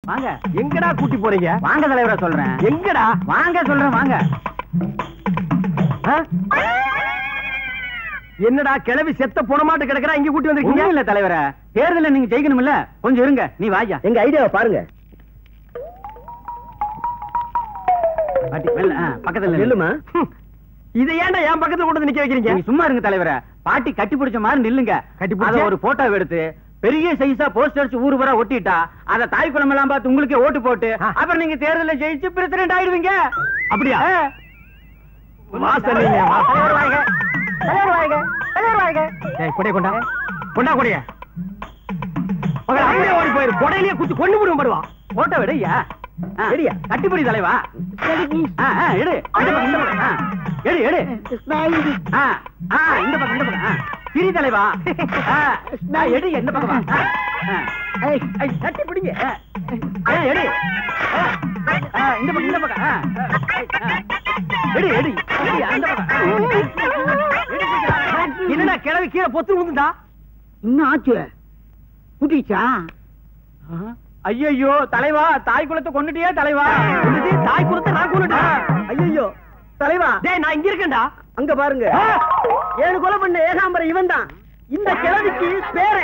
வாங்க. எங்கடா கூட்டி போறீங்க? வாங்க தலைவரா சொல்றேன். எங்கடா? வாங்க சொல்றேன் வாங்க. என்னடா கிளவி செத்த போனமாட்டு கிடக்குறா, இங்க கூட்டி வந்திருக்கீங்க? இல்ல தலைவரா, தேர்தல நீங்க ஜெயிக்கணும் இல்ல, கொஞ்சம் இருங்க. நீ வாயா. எங்க ஐடியாவை பாருங்க. பாட்டி பக்கத்துல நில்லுமா. இதை ஏன்டா என் பக்கத்துல கொண்டு வந்து நிக்க வைக்கிறீங்க? சும்மா இருங்க தலைவரா. பாட்டி கட்டி பிடிச்ச மாதிரி நில்லுங்க. கட்டி ஒரு போட்டோ எடுத்து பெரிய சைஸா போஸ்டர் அடிச்சு ஊரு பூரா ஒட்டிட்டா அத தாய் குளம் எல்லாம் பார்த்து உங்களுக்கே ஓட்டு போட்டு அப்புறம் நீங்க தேர்தல ஜெயிச்சு பிரசிடென்ட் ஆயிடுவீங்க. அப்படியா? வாசனைங்க. கொடைய கொண்டா கொண்டா கொடைய அப்படியே ஓடி போயிரு. கொடையிலேயே குத்தி கொண்டு போடுவோம். படுவா போட்டோ விடையா? எடியா கட்டிப்பிடி தலைவா. எடு எடு எடு. இந்த பக்கம் இந்த பக்கம் சிரி தலைவா. எடு எந்த பக்கம் கட்டி பிடிங்க. எடு இந்த பக்கம் இந்த பக்கம் எடு எடு அந்த பக்கம். என்னடா கிளவி கீழே பொத்து விழுந்துட்டா? இன்னும் ஆச்சு குதிச்சா? ஐயோ தலைவா, தாய் குலத்தை கொண்டுட்டியே தலைவா. தாய் குலத்தை நான் கொண்டுட்டேன். ஐயோ தலைவா, டேய் நான் இங்க இருக்கேன்டா. அங்க பாருங்க, 7 கொலை பண்ண ஏகாம்பரம் இவன் தான். இந்த கிழவிக்கு பேரு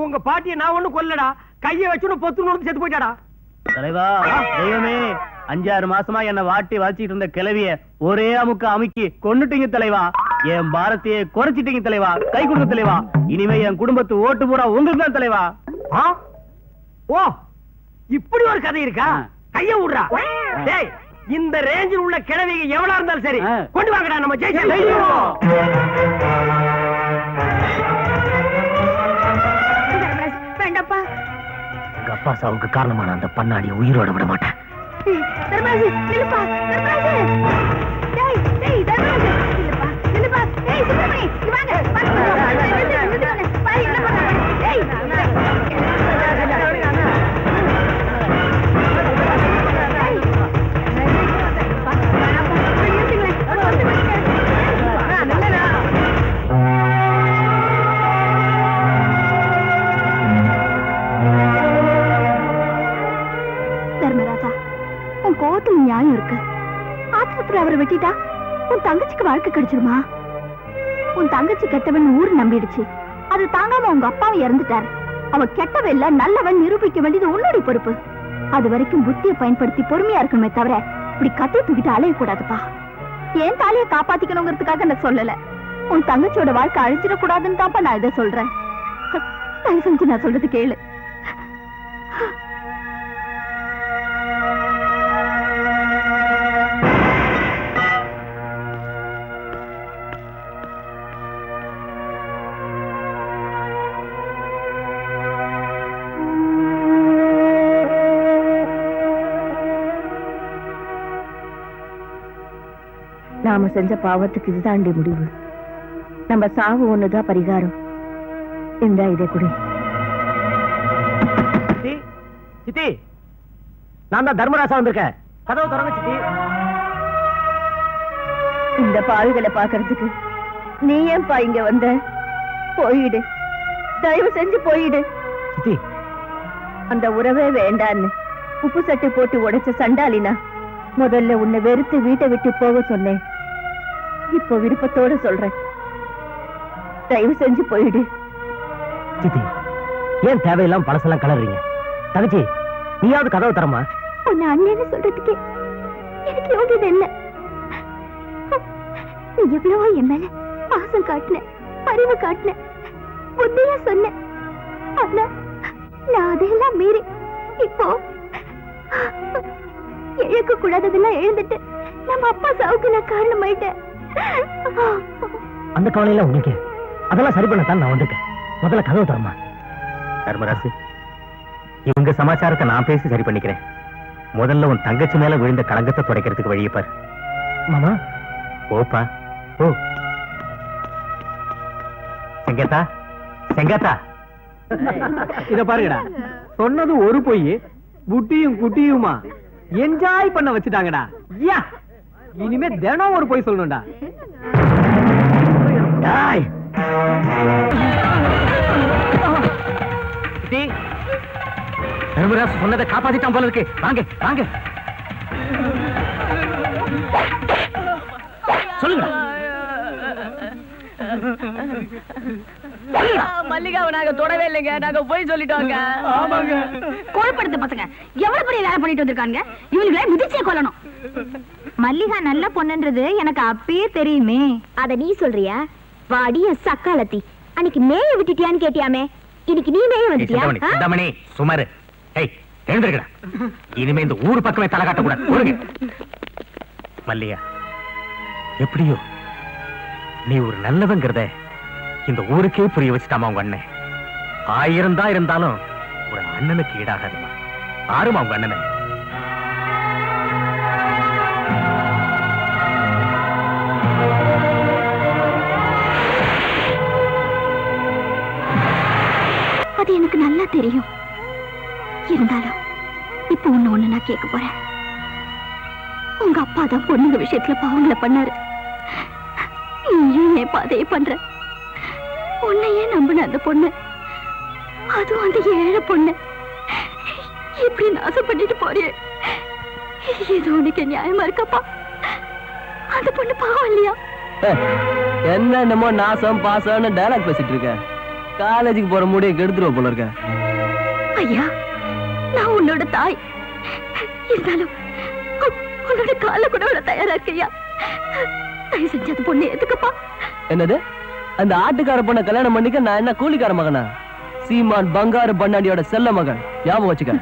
உங்க பாட்டியை நான் ஒண்ணு கொல்லடா. கையை வச்சு பொத்து செத்து போயிட்டாடா. தலைவா, தெய்வமே, 5-6 மாசமா என்ன வாட்டி வாச்சிட்டு இருந்த கிளவிய ஒரே அமுக்க அமுக்கி கொண்டுட்டீங்க தலைவா. என் பாரத்தையே குறைச்சிட்டீங்க தலைவா. கை கொடுங்க தலைவா. இனிமே என் குடும்பத்து ஓட்டு பூரா உங்களுக்கு தான் தலைவா. ஓ, இப்படி ஒரு கதை இருக்கா? கைய விடுறா. டேய், இந்த ரேஞ்சில் உள்ள கிழவிங்க எவ்வளவு இருந்தாலும் சரி கொண்டு வாங்கடா. நம்ம ஜெயிச்சோம். அப்பா சாவுக்கு காரணமான அந்த பண்ணாடியை உயிரோட விட மாட்டேன். நியாயம் இருக்கு. ஆத்திரத்துல அவரை வெட்டிட்டா உன் தங்கச்சிக்கு வாழ்க்கை கிடைச்சிருமா? உன் தங்கச்சி கெட்டவன் ஊர் நம்பிடுச்சு. அது தாங்காம உங்க அப்பாவும் இறந்துட்டாரு. அவ கெட்டவன் இல்ல நல்லவன் நிரூபிக்க வேண்டியது உன்னுடைய பொறுப்பு. அது வரைக்கும் புத்தியை பயன்படுத்தி பொறுமையா இருக்கணுமே தவிர இப்படி கத்தி தூக்கிட்டு அலைய கூடாதுப்பா. ஏன் தாலியை காப்பாத்திக்கணுங்கிறதுக்காக நான் சொல்லல. உன் தங்கச்சியோட வாழ்க்கை அழிச்சிடக்கூடாதுன்னு தான்ப்பா நான் இதை சொல்றேன். தயவு செஞ்சு நான் சொல்றது கேளு. நாம செஞ்ச பாவத்துக்கு இதுதாண்டி முடிவு. நம்ம சாவு ஒண்ணுதான் பரிகாரம். இந்த இதே குடி. சித்தி, நான் தான் தர்மராசா வந்திருக்கேன். கதவு திறங்க சித்தி. இந்த பாவிகளை பாக்குறதுக்கு நீ ஏன்பா இங்க வந்த? போயிடு, தயவு செஞ்சு போயிடு. சித்தி, அந்த உறவே வேண்டான்னு உப்பு சட்டை போட்டு உடைச்ச சண்டாலினா முதல்ல உன்னை வெறுத்து வீட்டை விட்டு போக சொன்னேன். இப்போ விருப்பத்தோட சொல்றேன், தயவு செஞ்சு போயிடு. சித்தி, ஏன் தேவையெல்லாம் பழசெல்லாம் கலர்றீங்க? தங்கச்சி, நீயாவது கதவை தரமா? உன்னை அண்ணன்னு சொல்றதுக்கு எனக்கு யோகியதை இல்ல. நீ எவ்வளவோ என் மேல பாசம் காட்டின, அறிவு காட்டின, புத்தியா சொன்ன. ஆனா நான் அதையெல்லாம் மீறி இப்போ இழக்க கூடாததெல்லாம் எழுந்துட்டு நம்ம அப்பா சாவுக்கு நான் காரணமாயிட்டேன். அந்த கவலையில உங்களுக்கு அதெல்லாம் சரி பண்ணத்தான் நான் வந்திருக்கேன். முதல்ல கதவு தரமா? தர்மராசு, இவங்க சமாச்சாரத்தை நான் பேசி சரி பண்ணிக்கிறேன். முதல்ல உன் தங்கச்சி மேல விழுந்த களங்கத்தை துடைக்கிறதுக்கு வழியை பாரு. மாமா, ஓப்பா ஓ. செங்கத்தா, செங்காத்தா இத பாருங்கடா, சொன்னது ஒரு பொய், புட்டியும் குட்டியுமா என்ஜாய் பண்ண வச்சுட்டாங்கடா. யா, இனிமே தினம் ஒரு பொய் சொல்லணும்டா. தர்மராஜ் சொன்னதை காப்பாத்திட்டான் போல இருக்கு. வாங்க வாங்க சொல்லுங்க. மல்லிகாவை நாங்க தொடவே இல்லைங்க, நாங்க போய் சொல்லிட்டோங்க. கோழப்படுத்த பசங்க எவ்வளவு பெரிய வேலை பண்ணிட்டு வந்திருக்காங்க, இவங்களை மிதிச்சே கொல்லணும். மல்லிகா நல்ல பொண்ணுன்றது எனக்கு அப்பயே தெரியுமே. அத நீ சொல்றியா? வாடிய சக்காலத்தி, அன்னைக்கு மேய விட்டுட்டியான்னு கேட்டியாமே, இன்னைக்கு நீ மேய வந்துட்டியா? சுமாரு எழுந்திருக்கடா. இனிமே இந்த ஊர் பக்கமே தலை காட்டக்கூடாது. ஒழுங்கு மல்லிகா, எப்படியோ நீ ஒரு நல்லவங்கிறத இந்த ஊருக்கே புரிய வச்சுட்டாமா உங்க அண்ணன். 1000 தான் இருந்தாலும் ஒரு அண்ணனுக்கு ஈடாகாதுமா. ஆறுமா உங்க அண்ணனை. அது எனக்கு நல்லா தெரியும். இருந்தாலும் இப்ப ஒண்ணு நான் கேட்க போறேன். உங்க அப்பா தான் பொண்ணுங்க விஷயத்துல பாவங்களை பண்ணாரு. நீயும் என் பாதையை பண்ற. உன்னையே நம்பின அந்த பொண்ணு, அதுவும் அந்த ஏழை பொண்ணு இப்படி நாசம் பண்ணிட்டு போறியே, இது உனக்கு நியாயமா இருக்கப்பா? அந்த பொண்ணு பாவம் இல்லையா? என்னமோ நாசம் பாசம்னு டயலாக் பேசிட்டு இருக்க. காலேஜுக்கு போற முடிய கெடுத்துருவ போல இருக்க. ஐயா, நான் உன்னோட தாய். இருந்தாலும் உன்னோட கால கூட விட தயாரா இருக்கையா? தயவு செஞ்சு அந்த பொண்ணு எதுக்குப்பா? என்னது, அந்த ஆட்டுக்கார பொண்ண கல்யாணம் பண்ணிக்க நான் என்ன கூலிக்கார மகனா? சீமான் பங்காரு பண்ணாடியோட செல்ல மகன். ஞாபகம் வச்சுக்க.